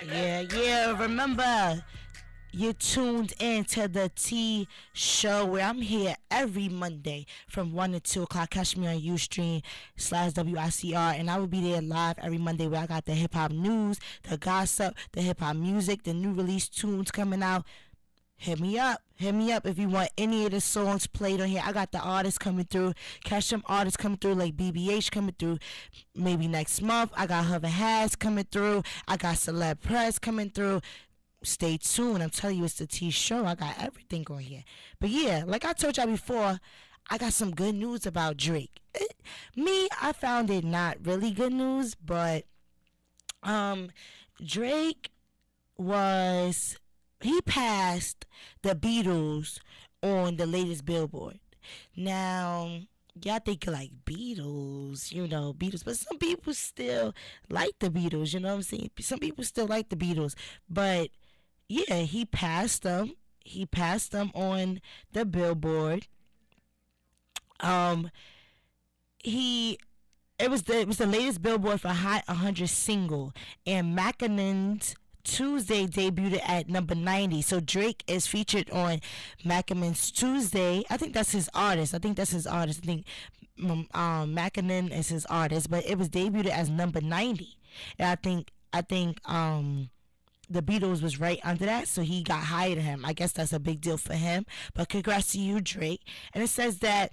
Yeah. Remember, you're tuned in to the T Show where I'm here every Monday from 1 to 2 o'clock. Catch me on Ustream/WICR, and I will be there live every Monday where I got the hip hop news, the gossip, the hip hop music, the new release tunes coming out. Hit me up. Hit me up if you want any of the songs played on here. I got the artists coming through. Catch some artists coming through like BBH coming through maybe next month. I got Hover Has coming through. I got Celeb Press coming through. Stay tuned. I'm telling you, it's the T Show. I got everything on here. But yeah, like I told y'all before, I got some good news about Drake. I found it not really good news, but Drake he passed the Beatles on the latest Billboard. Now, y'all think like Beatles, Beatles, but some people still like the Beatles, you know what I'm saying? Some people still like the Beatles, but yeah, he passed them. He passed them on the Billboard. It was the latest Billboard for Hot 100 single, and Mackinac Tuesday debuted at number 90. So Drake is featured on Mackinac Tuesday. I think that's his artist. I think Mackinac is his artist, but it was debuted as number 90. And I think the Beatles was right under that, so he got higher than him. I guess that's a big deal for him. But congrats to you, Drake. And it says that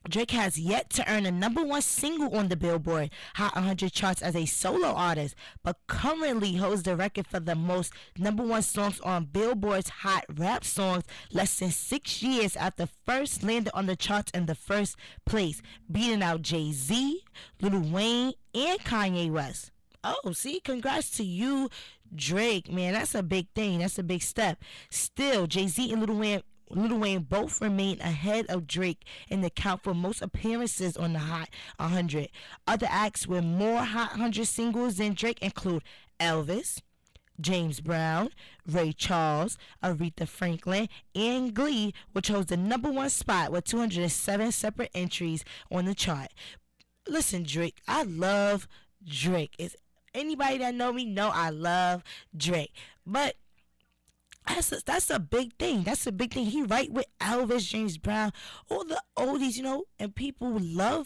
Drake has yet to earn a number one single on the Billboard Hot 100 charts as a solo artist, but currently holds the record for the most number one songs on Billboard's Hot Rap Songs less than 6 years after first landed on the charts in the first place, beating out Jay-Z, Lil Wayne, and Kanye West. Oh, see, congrats to you, Drake, man. That's a big thing. That's a big step. Still, Jay-Z and Lil Wayne both remain ahead of Drake in the count for most appearances on the Hot 100. Other acts with more Hot 100 singles than Drake include Elvis, James Brown, Ray Charles, Aretha Franklin, and Glee, which holds the number one spot with 207 separate entries on the chart. Listen, Drake, I love Drake. Anybody that know me know I love Drake. But that's a big thing. That's a big thing. He right with Elvis, James Brown, all the oldies, and people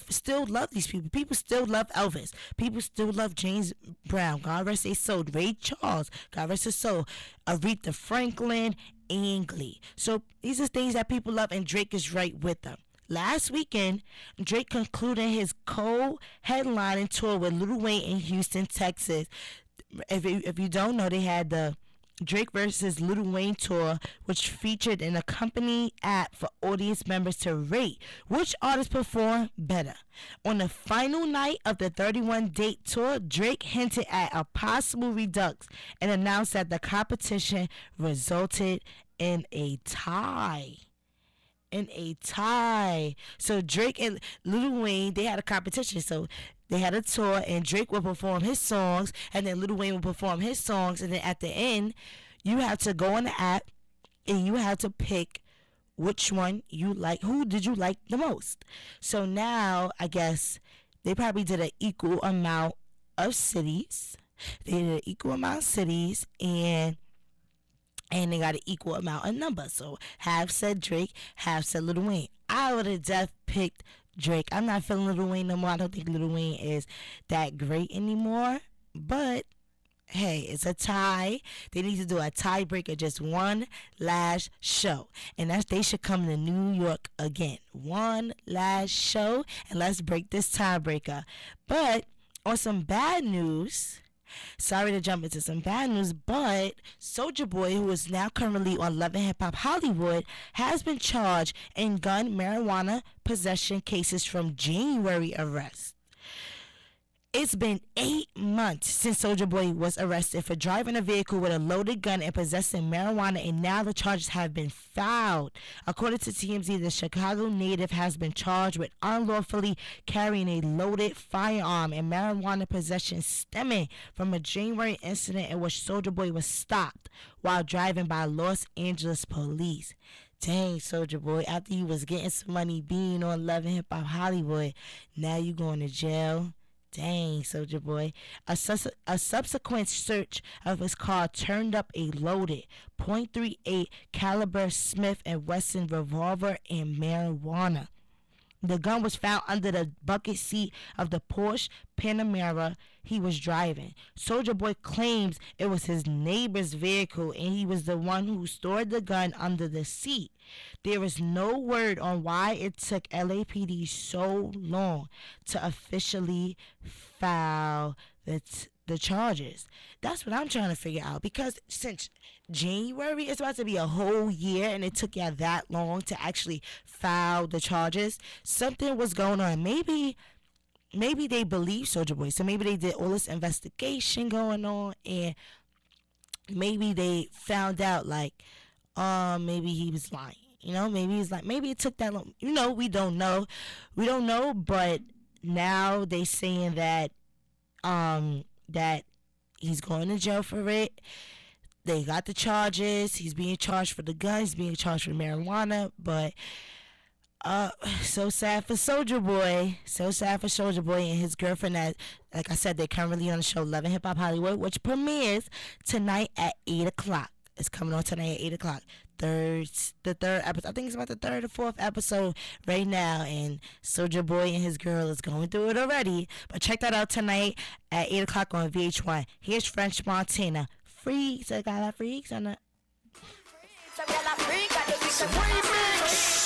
still love these people. People still love Elvis. People still love James Brown. God rest his soul. Ray Charles. God rest his soul. Aretha Franklin and Glee. So these are things that people love, and Drake is right with them. Last weekend, Drake concluded his co-headlining tour with Lil Wayne in Houston, Texas. If you don't know, they had the Drake vs. Lil Wayne tour, which featured an accompanying app for audience members to rate which artists perform better. On the final night of the 31-date tour, Drake hinted at a possible redux and announced that the competition resulted in a tie. So Drake and Lil Wayne, they had a competition. So they had a tour, and Drake would perform his songs, and then Lil Wayne would perform his songs, and then at the end, you have to go on the app, and you have to pick which one you like. Who did you like the most? So now, I guess, they probably did an equal amount of cities. And they got an equal amount of numbers. So half said Drake, half said Lil Wayne. I would have just picked Drake. I'm not feeling Lil Wayne no more. I don't think Lil Wayne is that great anymore. But hey, it's a tie. They need to do a tiebreaker, just one last show. And they should come to New York again. One last show, and let's break this tiebreaker. But on some bad news, sorry to jump into some bad news, but Soulja Boy, who is now currently on Love and Hip Hop Hollywood, has been charged in gun marijuana possession cases from January arrest. It's been 8 months since Soulja Boy was arrested for driving a vehicle with a loaded gun and possessing marijuana, and now the charges have been filed. According to TMZ, the Chicago native has been charged with unlawfully carrying a loaded firearm and marijuana possession stemming from a January incident in which Soulja Boy was stopped while driving by Los Angeles police. Dang, Soulja Boy, after you was getting some money being on Love and Hip Hop Hollywood, now you going to jail. Dang, Soldier Boy. A subsequent search of his car turned up a loaded .38 caliber Smith & Wesson revolver and marijuana. The gun was found under the bucket seat of the Porsche Panamera he was driving. Soldier Boy claims it was his neighbor's vehicle and he was the one who stored the gun under the seat. There is no word on why it took LAPD so long to officially file the charges. That's what I'm trying to figure out, because since January, it's about to be a whole year and it took y'all that long to actually file the charges. Something was going on. Maybe they believe Soldier Boy, so maybe they did all this investigation going on, and maybe they found out like maybe he was lying. Maybe he's like, maybe it took that long. We don't know, but now they saying that that he's going to jail for it. They got the charges. He's being charged for the gun. He's being charged for marijuana. But so sad for Soldier Boy. So sad for Soldier Boy and his girlfriend. That, like I said, they're currently on the show Love and Hip Hop Hollywood, which premieres tonight at 8 o'clock. It's coming on tonight at 8 o'clock. The third episode. I think it's about the third or fourth episode right now, and Soldier Boy and his girl is going through it already. But check that out tonight at 8 o'clock on VH1. Here's French Montana. Freaks, I got freaks on the. Remix.